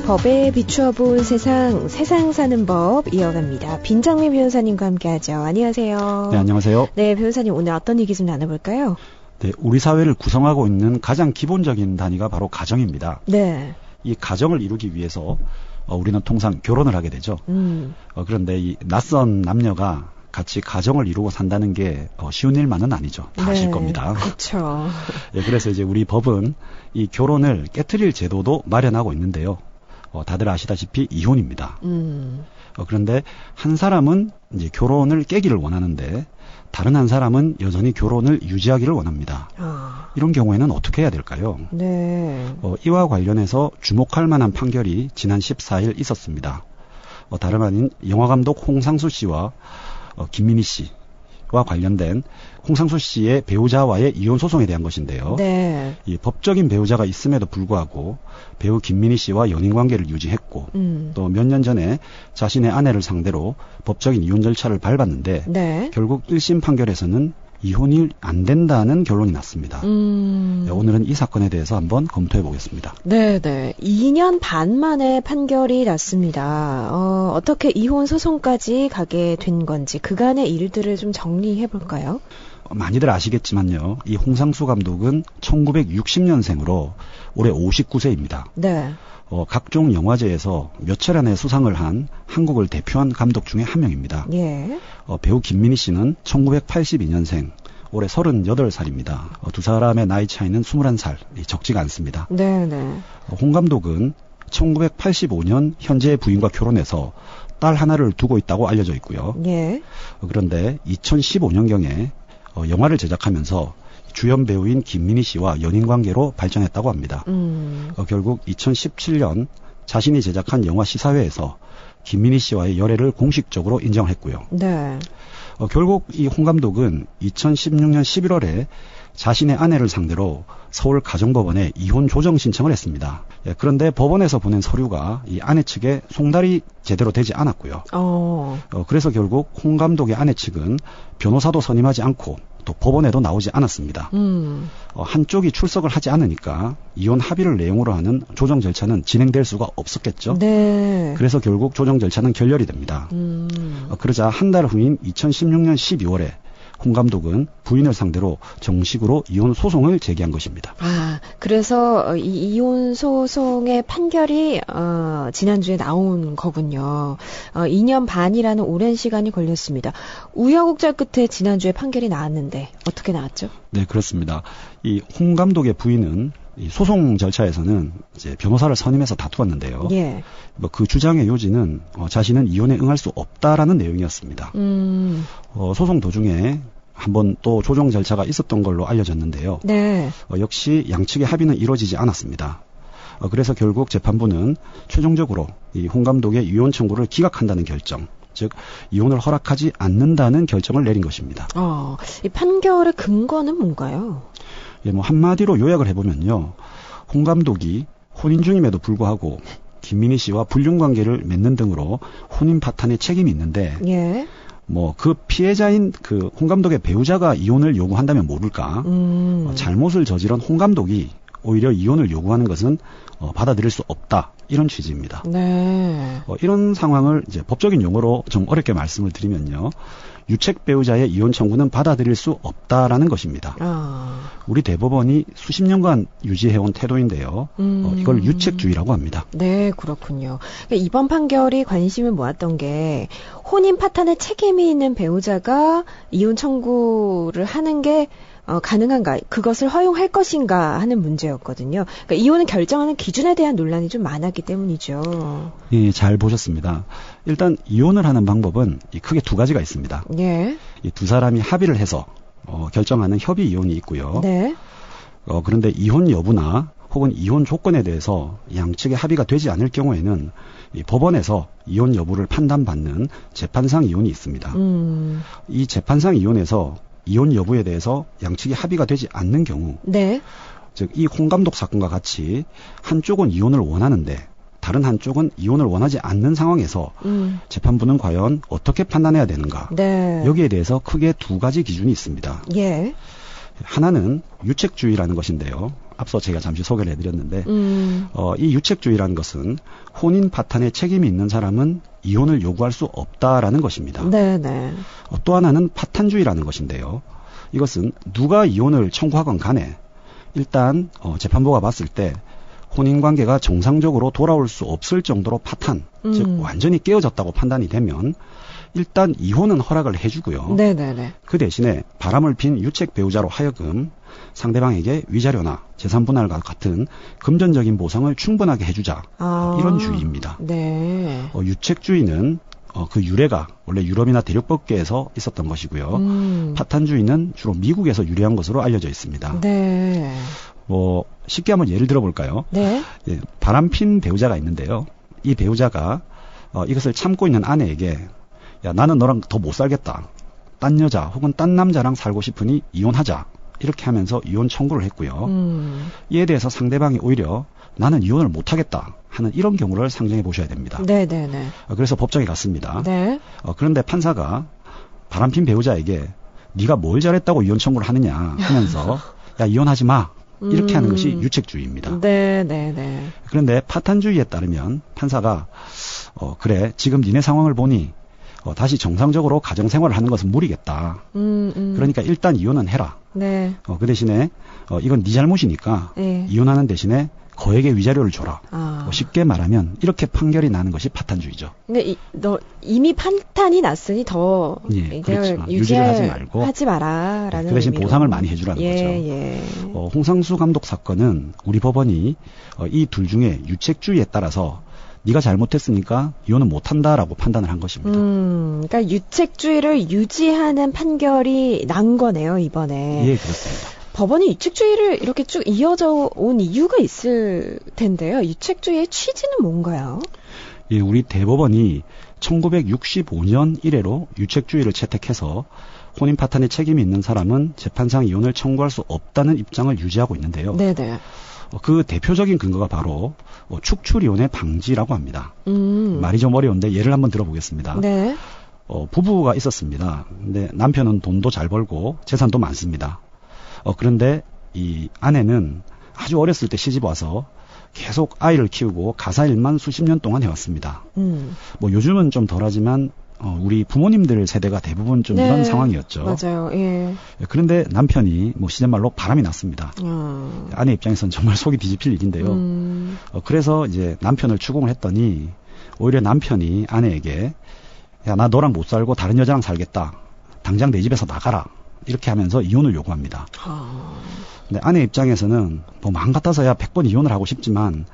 법에 비추어 본 세상 사는 법 이어갑니다. 빈장미 변호사님과 함께하죠. 안녕하세요. 네, 안녕하세요. 네, 변호사님 오늘 어떤 얘기 좀 나눠볼까요? 네, 우리 사회를 구성하고 있는 가장 기본적인 단위가 바로 가정입니다. 네. 이 가정을 이루기 위해서 우리는 통상 결혼을 하게 되죠. 그런데 이 낯선 남녀가 같이 가정을 이루고 산다는 게 쉬운 일만은 아니죠. 다 아실 겁니다. 그렇죠. 예, 그래서 이제 우리 법은 이 결혼을 깨트릴 제도도 마련하고 있는데요. 다들 아시다시피 이혼입니다. 그런데 한 사람은 이제 결혼을 깨기를 원하는데 다른 한 사람은 여전히 결혼을 유지하기를 원합니다. 이런 경우에는 어떻게 해야 될까요? 네. 이와 관련해서 주목할 만한 판결이 지난 14일 있었습니다. 다름 아닌 영화감독 홍상수 씨와 김민희 씨와 관련된 홍상수 씨의 배우자와의 이혼 소송에 대한 것인데요. 네. 이 법적인 배우자가 있음에도 불구하고 배우 김민희 씨와 연인 관계를 유지했고 또 몇 년 전에 자신의 아내를 상대로 법적인 이혼 절차를 밟았는데 네. 결국 1심 판결에서는 이혼이 안 된다는 결론이 났습니다. 네, 오늘은 이 사건에 대해서 한번 검토해 보겠습니다. 네네. 2년 반 만에 판결이 났습니다. 어떻게 이혼 소송까지 가게 된 건지 그간의 일들을 좀 정리해 볼까요? 많이들 아시겠지만요. 이 홍상수 감독은 1960년생으로 올해 59세입니다. 네. 각종 영화제에서 몇 차례나 수상을 한 한국을 대표한 감독 중에 한 명입니다. 예. 배우 김민희 씨는 1982년생, 올해 38살입니다. 두 사람의 나이 차이는 21살, 적지가 않습니다. 네네. 홍 감독은 1985년 현재의 부인과 결혼해서 딸 하나를 두고 있다고 알려져 있고요. 예. 그런데 2015년경에 영화를 제작하면서 주연 배우인 김민희 씨와 연인 관계로 발전했다고 합니다. 결국 2017년 자신이 제작한 영화 시사회에서 김민희 씨와의 열애를 공식적으로 인정했고요. 네. 결국 이 홍 감독은 2016년 11월에 자신의 아내를 상대로 서울 가정법원에 이혼 조정 신청을 했습니다. 그런데 법원에서 보낸 서류가 이 아내 측에 송달이 제대로 되지 않았고요. 그래서 결국 홍 감독의 아내 측은 변호사도 선임하지 않고 또 법원에도 나오지 않았습니다. 한쪽이 출석을 하지 않으니까 이혼 합의를 내용으로 하는 조정 절차는 진행될 수가 없었겠죠. 네. 그래서 결국 조정 절차는 결렬이 됩니다. 그러자 한 달 후인 2016년 12월에 홍 감독은 부인을 상대로 정식으로 이혼 소송을 제기한 것입니다. 그래서 이 이혼 소송의 판결이 지난주에 나온 거군요. 2년 반이라는 오랜 시간이 걸렸습니다. 우여곡절 끝에 지난주에 판결이 나왔는데 어떻게 나왔죠? 네, 그렇습니다. 이 홍 감독의 부인은 이 소송 절차에서는 이제 변호사를 선임해서 다투었는데요. 예. 그 주장의 요지는 자신은 이혼에 응할 수 없다라는 내용이었습니다. 소송 도중에 한번 또 조정 절차가 있었던 걸로 알려졌는데요. 네. 역시 양측의 합의는 이루어지지 않았습니다. 그래서 결국 재판부는 최종적으로 이 홍 감독의 이혼 청구를 기각한다는 결정, 즉 이혼을 허락하지 않는다는 결정을 내린 것입니다. 이 판결의 근거는 뭔가요? 예, 한마디로 요약을 해보면요. 홍 감독이 혼인 중임에도 불구하고 김민희 씨와 불륜 관계를 맺는 등으로 혼인 파탄의 책임이 있는데, 예. 그 피해자인 홍 감독의 배우자가 이혼을 요구한다면 모를까. 잘못을 저지른 홍 감독이 오히려 이혼을 요구하는 것은 받아들일 수 없다. 이런 취지입니다. 네. 이런 상황을 이제 법적인 용어로 좀 어렵게 말씀을 드리면요. 유책 배우자의 이혼 청구는 받아들일 수 없다라는 것입니다. 우리 대법원이 수십 년간 유지해온 태도인데요. 이걸 유책주의라고 합니다. 네, 그렇군요. 그러니까 이번 판결이 관심을 모았던 게 혼인 파탄에 책임이 있는 배우자가 이혼 청구를 하는 게 가능한가, 그것을 허용할 것인가 하는 문제였거든요. 그러니까 이혼을 결정하는 기준에 대한 논란이 좀 많았기 때문이죠. 예, 잘 보셨습니다. 일단 이혼을 하는 방법은 크게 두 가지가 있습니다. 예. 이 두 사람이 합의를 해서 결정하는 협의 이혼이 있고요. 네. 그런데 이혼 여부나 혹은 이혼 조건에 대해서 양측의 합의가 되지 않을 경우에는 이 법원에서 이혼 여부를 판단받는 재판상 이혼이 있습니다. 이 재판상 이혼에서 이혼 여부에 대해서 양측이 합의가 되지 않는 경우, 네. 즉 이 홍 감독 사건과 같이 한쪽은 이혼을 원하는데 다른 한쪽은 이혼을 원하지 않는 상황에서 재판부는 과연 어떻게 판단해야 되는가? 네. 여기에 대해서 크게 두 가지 기준이 있습니다. 예. 하나는 유책주의라는 것인데요. 앞서 제가 잠시 소개를 해드렸는데 이 유책주의라는 것은 혼인 파탄에 책임이 있는 사람은 이혼을 요구할 수 없다라는 것입니다. 네네. 또 하나는 파탄주의라는 것인데요. 이것은 누가 이혼을 청구하건 간에 일단 재판부가 봤을 때 혼인관계가 정상적으로 돌아올 수 없을 정도로 파탄, 즉 완전히 깨어졌다고 판단이 되면 일단 이혼은 허락을 해주고요. 네네네. 그 대신에 바람을 핀 유책 배우자로 하여금 상대방에게 위자료나 재산분할과 같은 금전적인 보상을 충분하게 해주자. 이런 주의입니다. 네. 유책주의는 그 유래가 원래 유럽이나 대륙법계에서 있었던 것이고요. 파탄주의는 주로 미국에서 유래한 것으로 알려져 있습니다. 네. 쉽게 한번 예를 들어볼까요? 네. 예, 바람핀 배우자가 있는데요. 이 배우자가 이것을 참고 있는 아내에게 야, 나는 너랑 더 못 살겠다. 딴 여자 혹은 딴 남자랑 살고 싶으니 이혼하자. 이렇게 하면서 이혼 청구를 했고요. 이에 대해서 상대방이 오히려 나는 이혼을 못하겠다 하는 이런 경우를 상정해 보셔야 됩니다. 네네네. 그래서 법정에 갔습니다. 네. 그런데 판사가 바람핀 배우자에게 네가 뭘 잘했다고 이혼 청구를 하느냐 하면서 야 이혼하지 마. 이렇게 하는 것이 유책주의입니다. 네네네. 그런데 파탄주의에 따르면 판사가 그래 지금 니네 상황을 보니 다시 정상적으로 가정생활을 하는 것은 무리겠다. 그러니까 일단 이혼은 해라. 네. 그 대신에 이건 네 잘못이니까 네. 이혼하는 대신에 거액의 위자료를 줘라. 쉽게 말하면 이렇게 판결이 나는 것이 파탄주의죠. 근데 너 이미 판단이 났으니 더 그렇죠. 유지를 하지 말고 하지 마라라는 그 대신 의미로. 보상을 많이 해주라는 거죠. 예. 홍상수 감독 사건은 우리 법원이 이 둘 중에 유책주의에 따라서 네가 잘못했으니까 이혼은 못한다라고 판단을 한 것입니다. 그러니까 유책주의를 유지하는 판결이 난 거네요, 이번에. 예, 그렇습니다. 법원이 유책주의를 이렇게 쭉 이어져 온 이유가 있을 텐데요. 유책주의의 취지는 뭔가요? 예, 우리 대법원이 1965년 이래로 유책주의를 채택해서 혼인 파탄에 책임이 있는 사람은 재판상 이혼을 청구할 수 없다는 입장을 유지하고 있는데요. 네네. 그 대표적인 근거가 바로 축출이혼의 방지라고 합니다. 말이 좀 어려운데 예를 한번 들어보겠습니다. 네. 부부가 있었습니다. 근데 남편은 돈도 잘 벌고 재산도 많습니다. 그런데 이 아내는 아주 어렸을 때 시집 와서 계속 아이를 키우고 가사일만 수십 년 동안 해왔습니다. 요즘은 좀 덜하지만 우리 부모님들 세대가 대부분 좀 네, 이런 상황이었죠. 맞아요. 예. 그런데 남편이 시즌말로 바람이 났습니다. 아내 입장에서는 정말 속이 뒤집힐 일인데요. 그래서 이제 남편을 추궁을 했더니 오히려 남편이 아내에게 야, 나 너랑 못 살고 다른 여자랑 살겠다. 당장 내 집에서 나가라. 이렇게 하면서 이혼을 요구합니다. 근데 아내 입장에서는 마음 같아서야 100번 이혼을 하고 싶지만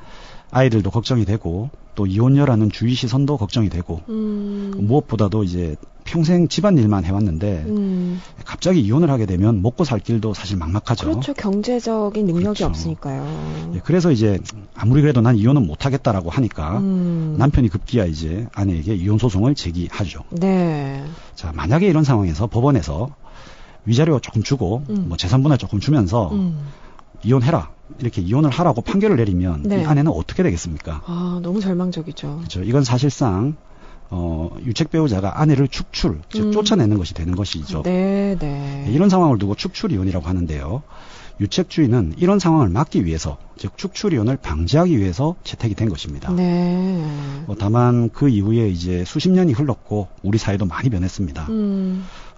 아이들도 걱정이 되고 또 이혼녀라는 주위 시선도 걱정이 되고 무엇보다도 이제 평생 집안일만 해왔는데 갑자기 이혼을 하게 되면 먹고 살 길도 사실 막막하죠. 그렇죠. 경제적인 능력이 그렇죠. 없으니까요. 예, 그래서 이제 아무리 그래도 난 이혼은 못하겠다라고 하니까 남편이 급기야 이제 아내에게 이혼 소송을 제기하죠. 네. 자, 만약에 이런 상황에서 법원에서 위자료 조금 주고 재산분할 조금 주면서 이혼해라. 이렇게 이혼을 하라고 판결을 내리면 네. 이 아내는 어떻게 되겠습니까? 너무 절망적이죠. 그렇죠. 이건 사실상 유책 배우자가 아내를 축출, 즉 쫓아내는 것이 되는 것이죠. 네. 이런 상황을 두고 축출 이혼이라고 하는데요. 유책주의는 이런 상황을 막기 위해서, 즉 축출 이혼을 방지하기 위해서 채택이 된 것입니다. 네. 다만 그 이후에 이제 수십 년이 흘렀고 우리 사회도 많이 변했습니다.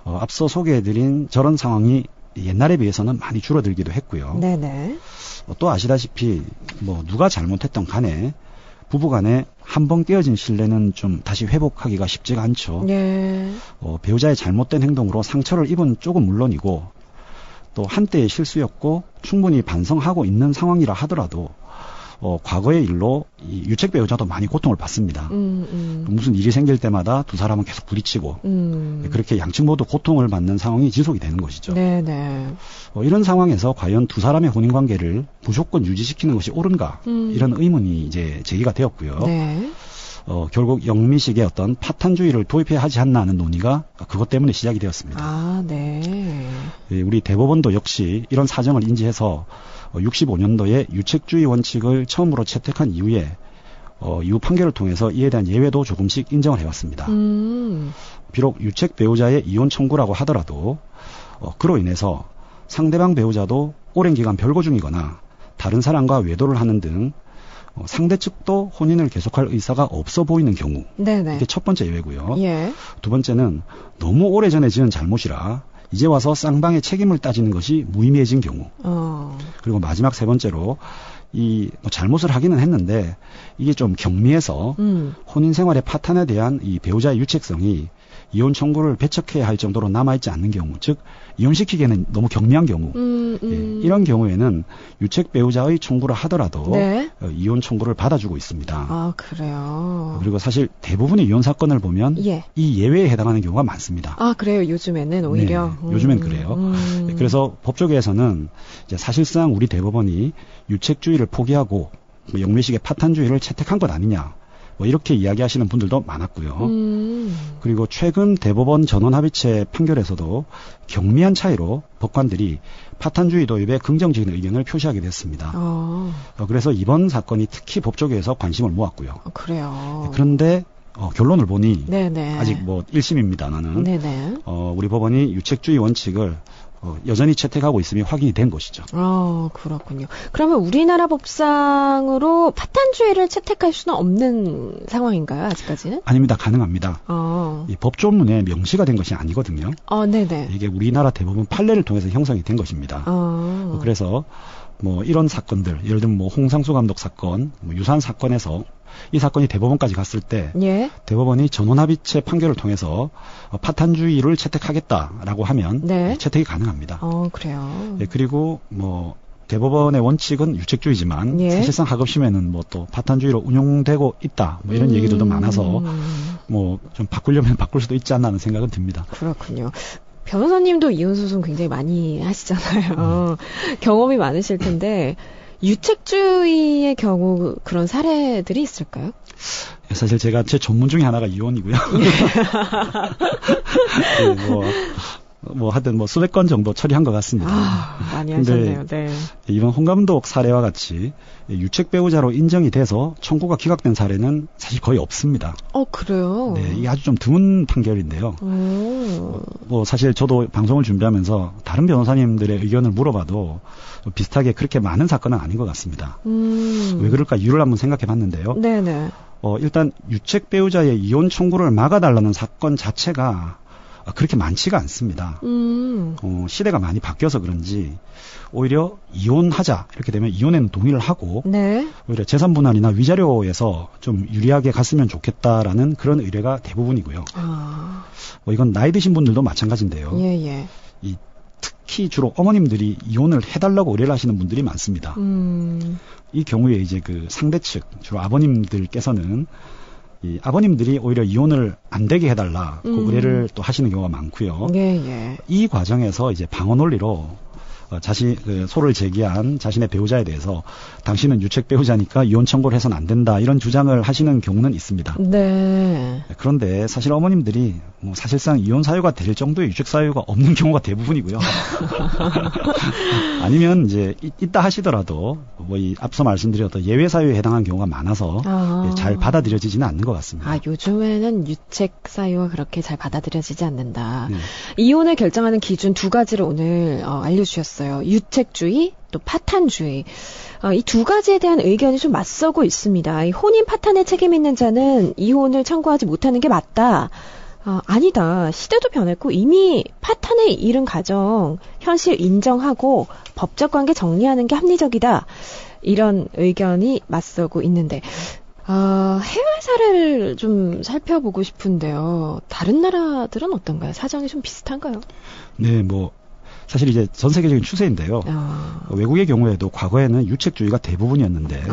앞서 소개해드린 저런 상황이 옛날에 비해서는 많이 줄어들기도 했고요. 네네. 또 아시다시피 누가 잘못했던 간에 부부간에 한 번 깨어진 신뢰는 좀 다시 회복하기가 쉽지가 않죠. 네. 배우자의 잘못된 행동으로 상처를 입은 쪽은 물론이고 또 한때의 실수였고 충분히 반성하고 있는 상황이라 하더라도 과거의 일로 이 유책 배우자도 많이 고통을 받습니다. 무슨 일이 생길 때마다 두 사람은 계속 부딪히고 그렇게 양측 모두 고통을 받는 상황이 지속이 되는 것이죠. 네네. 이런 상황에서 과연 두 사람의 혼인관계를 무조건 유지시키는 것이 옳은가 이런 의문이 이제 제기가 되었고요. 네. 결국 영미식의 어떤 파탄주의를 도입해야 하지 않나 하는 논의가 그것 때문에 시작이 되었습니다. 네. 우리 대법원도 역시 이런 사정을 인지해서 65년도에 유책주의 원칙을 처음으로 채택한 이후에 이후 판결을 통해서 이에 대한 예외도 조금씩 인정을 해왔습니다. 비록 유책 배우자의 이혼 청구라고 하더라도 그로 인해서 상대방 배우자도 오랜 기간 별거 중이거나 다른 사람과 외도를 하는 등 상대 측도 혼인을 계속할 의사가 없어 보이는 경우. 네네. 이게 첫 번째 예외고요. 예. 두 번째는 너무 오래전에 지은 잘못이라 이제 와서 쌍방의 책임을 따지는 것이 무의미해진 경우. 그리고 마지막 세 번째로 잘못을 하기는 했는데 이게 좀 경미해서 혼인 생활의 파탄에 대한 이 배우자의 유책성이 이혼 청구를 배척해야 할 정도로 남아있지 않는 경우, 즉 이혼시키기에는 너무 경미한 경우, 예, 이런 경우에는 유책 배우자의 청구를 하더라도 네. 이혼 청구를 받아주고 있습니다. 아, 그래요. 그리고 사실 대부분의 이혼 사건을 보면 예. 이 예외에 해당하는 경우가 많습니다. 아, 그래요. 요즘에는 오히려. 네, 요즘엔 그래요. 그래서 법조계에서는 이제 사실상 우리 대법원이 유책주의를 포기하고 영미식의 파탄주의를 채택한 것 아니냐. 이렇게 이야기하시는 분들도 많았고요. 그리고 최근 대법원 전원합의체 판결에서도 경미한 차이로 법관들이 파탄주의 도입에 긍정적인 의견을 표시하게 됐습니다. 그래서 이번 사건이 특히 법조계에서 관심을 모았고요. 그래요. 그런데 결론을 보니 네네. 아직 1심입니다만은 네네. 우리 법원이 유책주의 원칙을 여전히 채택하고 있음이 확인이 된 것이죠. 그렇군요. 그러면 우리나라 법상으로 파탄주의를 채택할 수는 없는 상황인가요, 아직까지는? 아닙니다. 가능합니다. 이 법조문에 명시가 된 것이 아니거든요. 네네. 이게 우리나라 대법원 판례를 통해서 형성이 된 것입니다. 그래서 이런 사건들, 예를 들면 홍상수 감독 사건, 유사한 사건에서 이 사건이 대법원까지 갔을 때 예. 대법원이 전원합의체 판결을 통해서 파탄주의를 채택하겠다라고 하면 네. 채택이 가능합니다. 그래요. 네, 그리고 대법원의 원칙은 유책주의지만 예. 사실상 하급심에는 또 파탄주의로 운용되고 있다 이런 얘기들도 많아서 좀 바꾸려면 바꿀 수도 있지 않나 하는 생각은 듭니다. 그렇군요. 변호사님도 이혼 소송 굉장히 많이 하시잖아요. 경험이 많으실 텐데 유책주의의 경우 그런 사례들이 있을까요? 사실 제가 제 전문 중에 하나가 이혼이고요. 네, 하여튼 수백 건 정도 처리한 것 같습니다. 많이 하셨네요. 네. 이번 홍 감독 사례와 같이 유책 배우자로 인정이 돼서 청구가 기각된 사례는 사실 거의 없습니다. 그래요? 네, 이게 아주 좀 드문 판결인데요. 사실 저도 방송을 준비하면서 다른 변호사님들의 의견을 물어봐도 비슷하게 그렇게 많은 사건은 아닌 것 같습니다. 왜 그럴까 이유를 한번 생각해 봤는데요. 네네. 일단 유책 배우자의 이혼 청구를 막아달라는 사건 자체가 그렇게 많지가 않습니다. 시대가 많이 바뀌어서 그런지 오히려 이혼하자 이렇게 되면 이혼에는 동의를 하고 네. 오히려 재산분할이나 위자료에서 좀 유리하게 갔으면 좋겠다라는 그런 의뢰가 대부분이고요. 이건 나이 드신 분들도 마찬가지인데요. 예. 특히 주로 어머님들이 이혼을 해달라고 의뢰를 하시는 분들이 많습니다. 이 경우에 이제 그 상대 측 주로 아버님들께서는 이 아버님들이 오히려 이혼을 안 되게 해달라 그 의뢰를 또 하시는 경우가 많고요. 예. 이 과정에서 이제 방어 논리로 소를 제기한 자신의 배우자에 대해서 당신은 유책 배우자니까 이혼 청구를 해서는 안 된다 이런 주장을 하시는 경우는 있습니다. 네. 그런데 사실 어머님들이 사실상 이혼 사유가 될 정도의 유책 사유가 없는 경우가 대부분이고요. 아니면 이제 있다 하시더라도 이 앞서 말씀드렸던 예외 사유에 해당하는 경우가 많아서 잘 받아들여지지는 않는 것 같습니다. 요즘에는 유책 사유가 그렇게 잘 받아들여지지 않는다. 네. 이혼을 결정하는 기준 두 가지를 오늘 알려주셨어요. 유책주의, 또 파탄주의. 이 두 가지에 대한 의견이 좀 맞서고 있습니다. 이 혼인 파탄에 책임 있는 자는 이혼을 청구하지 못하는 게 맞다. 아니다. 시대도 변했고 이미 파탄에 이른 가정 현실 인정하고 법적 관계 정리하는 게 합리적이다. 이런 의견이 맞서고 있는데 해외 사례를 좀 살펴보고 싶은데요. 다른 나라들은 어떤가요? 사정이 좀 비슷한가요? 네, 사실 이제 전 세계적인 추세인데요. 외국의 경우에도 과거에는 유책주의가 대부분이었는데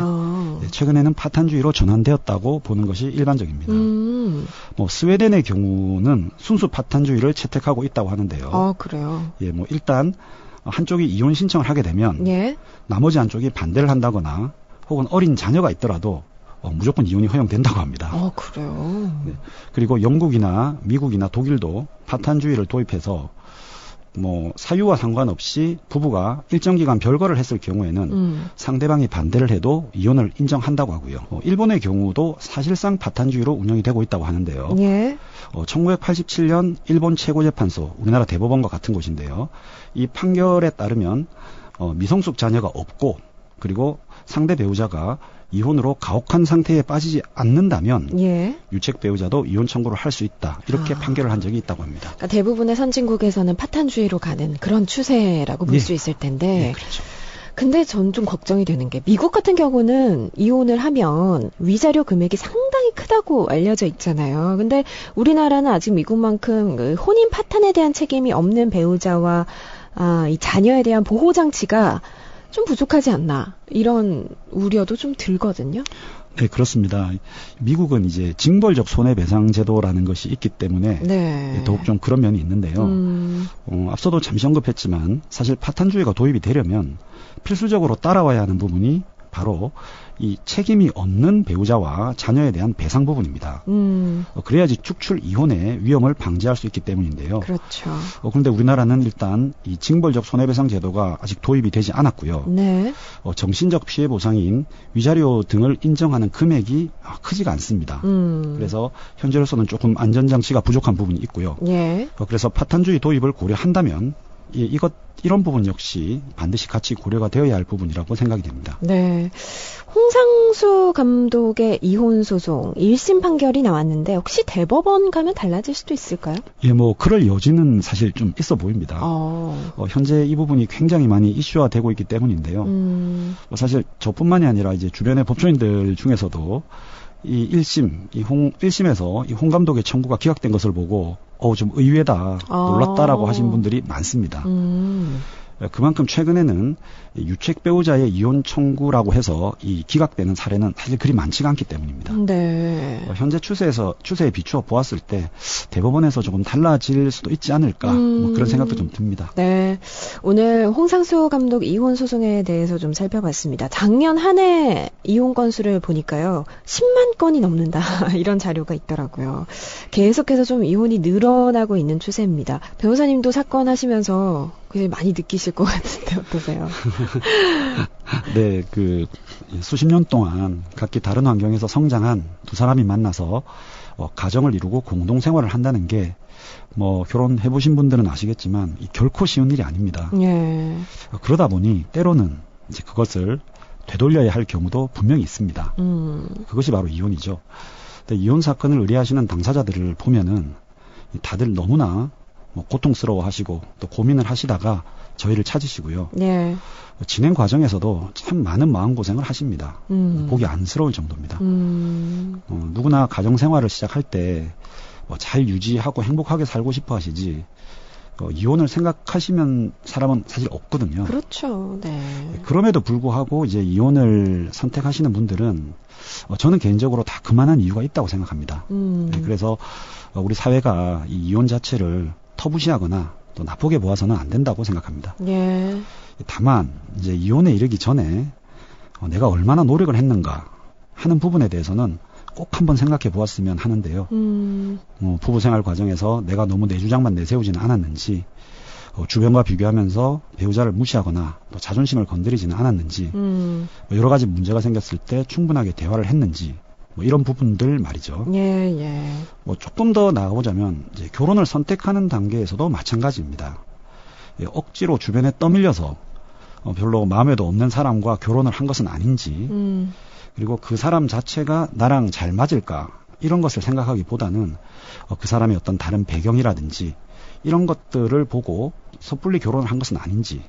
최근에는 파탄주의로 전환되었다고 보는 것이 일반적입니다. 스웨덴의 경우는 순수 파탄주의를 채택하고 있다고 하는데요. 그래요? 예, 일단 한쪽이 이혼 신청을 하게 되면 예? 나머지 한쪽이 반대를 한다거나 혹은 어린 자녀가 있더라도 무조건 이혼이 허용된다고 합니다. 그래요? 네. 그리고 영국이나 미국이나 독일도 파탄주의를 도입해서 뭐 사유와 상관없이 부부가 일정 기간 별거를 했을 경우에는 상대방이 반대를 해도 이혼을 인정한다고 하고요. 일본의 경우도 사실상 파탄주의로 운영이 되고 있다고 하는데요. 예. 1987년 일본 최고재판소, 우리나라 대법원과 같은 곳인데요. 이 판결에 따르면 미성숙 자녀가 없고 그리고 상대 배우자가 이혼으로 가혹한 상태에 빠지지 않는다면 예. 유책 배우자도 이혼 청구를 할 수 있다. 이렇게 판결을 한 적이 있다고 합니다. 그러니까 대부분의 선진국에서는 파탄주의로 가는 그런 추세라고 볼 수 있을 텐데. 네, 그렇죠. 근데 전 좀 걱정이 되는 게 미국 같은 경우는 이혼을 하면 위자료 금액이 상당히 크다고 알려져 있잖아요. 근데 우리나라는 아직 미국만큼 그 혼인 파탄에 대한 책임이 없는 배우자와 이 자녀에 대한 보호 장치가 좀 부족하지 않나 이런 우려도 좀 들거든요. 네, 그렇습니다. 미국은 이제 징벌적 손해배상 제도라는 것이 있기 때문에 네. 더욱 좀 그런 면이 있는데요. 앞서도 잠시 언급했지만 사실 파탄주의가 도입이 되려면 필수적으로 따라와야 하는 부분이 바로 이 책임이 없는 배우자와 자녀에 대한 배상 부분입니다. 그래야지 축출 이혼의 위험을 방지할 수 있기 때문인데요. 그렇죠. 그런데 우리나라는 일단 이 징벌적 손해배상 제도가 아직 도입이 되지 않았고요. 네. 정신적 피해 보상인 위자료 등을 인정하는 금액이 크지가 않습니다. 그래서 현재로서는 조금 안전장치가 부족한 부분이 있고요. 예. 그래서 파탄주의 도입을 고려한다면 이런 부분 역시 반드시 같이 고려가 되어야 할 부분이라고 생각이 됩니다. 네. 홍상수 감독의 이혼 소송 1심 판결이 나왔는데 혹시 대법원 가면 달라질 수도 있을까요? 예, 뭐 그럴 여지는 사실 좀 있어 보입니다. 현재 이 부분이 굉장히 많이 이슈화되고 있기 때문인데요. 사실 저뿐만이 아니라 이제 주변의 법조인들 중에서도 이 1심에서 이 홍 감독의 청구가 기각된 것을 보고 좀 의외다, 놀랐다라고 하신 분들이 많습니다. 그만큼 최근에는 유책 배우자의 이혼 청구라고 해서 이 기각되는 사례는 사실 그리 많지가 않기 때문입니다. 네. 현재 추세에 비추어 보았을 때 대법원에서 조금 달라질 수도 있지 않을까 뭐 그런 생각도 좀 듭니다. 네. 오늘 홍상수 감독 이혼 소송에 대해서 좀 살펴봤습니다. 작년 한 해 이혼 건수를 보니까요. 10만 건이 넘는다. 이런 자료가 있더라고요. 계속해서 좀 이혼이 늘어나고 있는 추세입니다. 변호사님도 사건 하시면서 굉장히 많이 느끼실 것 같은데 어떠세요? 네, 수십 년 동안 각기 다른 환경에서 성장한 두 사람이 만나서 가정을 이루고 공동 생활을 한다는 게 결혼해보신 분들은 아시겠지만 결코 쉬운 일이 아닙니다. 예. 그러다 보니 때로는 이제 그것을 되돌려야 할 경우도 분명히 있습니다. 그것이 바로 이혼이죠. 근데 이혼 사건을 의뢰하시는 당사자들을 보면은 다들 너무나 고통스러워하시고 또 고민을 하시다가 저희를 찾으시고요. 네. 진행 과정에서도 참 많은 마음고생을 하십니다. 보기 안쓰러울 정도입니다. 누구나 가정생활을 시작할 때 잘 유지하고 행복하게 살고 싶어 하시지 이혼을 생각하시면 사람은 사실 없거든요. 그렇죠. 네. 그럼에도 불구하고 이제 이혼을 선택하시는 분들은 저는 개인적으로 다 그만한 이유가 있다고 생각합니다. 네, 그래서 우리 사회가 이 이혼 자체를 터부시하거나 또 나쁘게 보아서는 안 된다고 생각합니다. 예. 다만 이제 이혼에 이르기 전에 내가 얼마나 노력을 했는가 하는 부분에 대해서는 꼭 한번 생각해 보았으면 하는데요. 부부 생활 과정에서 내가 너무 내 주장만 내세우지는 않았는지, 주변과 비교하면서 배우자를 무시하거나 또 자존심을 건드리지는 않았는지, 여러 가지 문제가 생겼을 때 충분하게 대화를 했는지, 이런 부분들 말이죠. 예. 조금 더 나아가보자면 이제 결혼을 선택하는 단계에서도 마찬가지입니다. 억지로 주변에 떠밀려서 별로 마음에도 없는 사람과 결혼을 한 것은 아닌지, 그리고 그 사람 자체가 나랑 잘 맞을까 이런 것을 생각하기보다는 그 사람의 어떤 다른 배경이라든지 이런 것들을 보고 섣불리 결혼을 한 것은 아닌지.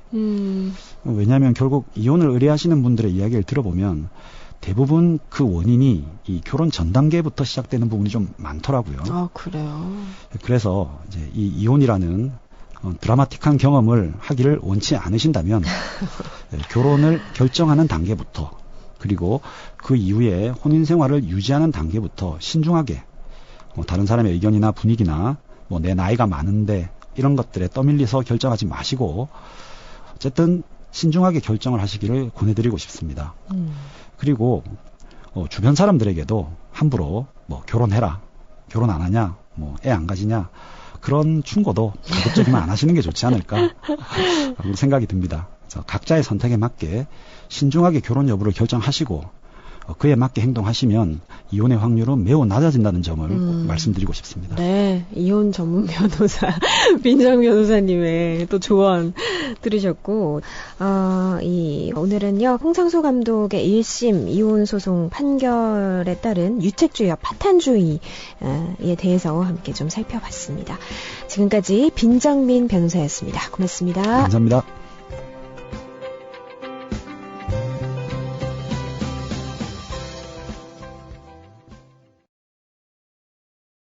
왜냐하면 결국 이혼을 의뢰하시는 분들의 이야기를 들어보면 대부분 그 원인이 이 결혼 전 단계부터 시작되는 부분이 좀 많더라고요. 아, 그래요? 그래서 이제 이 이혼이라는 드라마틱한 경험을 하기를 원치 않으신다면 결혼을 결정하는 단계부터 그리고 그 이후에 혼인 생활을 유지하는 단계부터 신중하게 다른 사람의 의견이나 분위기나 내 나이가 많은데 이런 것들에 떠밀려서 결정하지 마시고 어쨌든 신중하게 결정을 하시기를 권해드리고 싶습니다. 그리고 주변 사람들에게도 함부로 결혼해라, 결혼 안 하냐, 애 안 가지냐 그런 충고도 가급적이면 안 하시는 게 좋지 않을까 생각이 듭니다. 각자의 선택에 맞게 신중하게 결혼 여부를 결정하시고 그에 맞게 행동하시면 이혼의 확률은 매우 낮아진다는 점을 꼭 말씀드리고 싶습니다. 네, 이혼 전문 변호사 민정 변호사님의 또 조언 들으셨고, 오늘은요 홍상수 감독의 1심 이혼 소송 판결에 따른 유책주의와 파탄주의에 대해서 함께 좀 살펴봤습니다. 지금까지 빈정민 변호사였습니다. 고맙습니다. 감사합니다.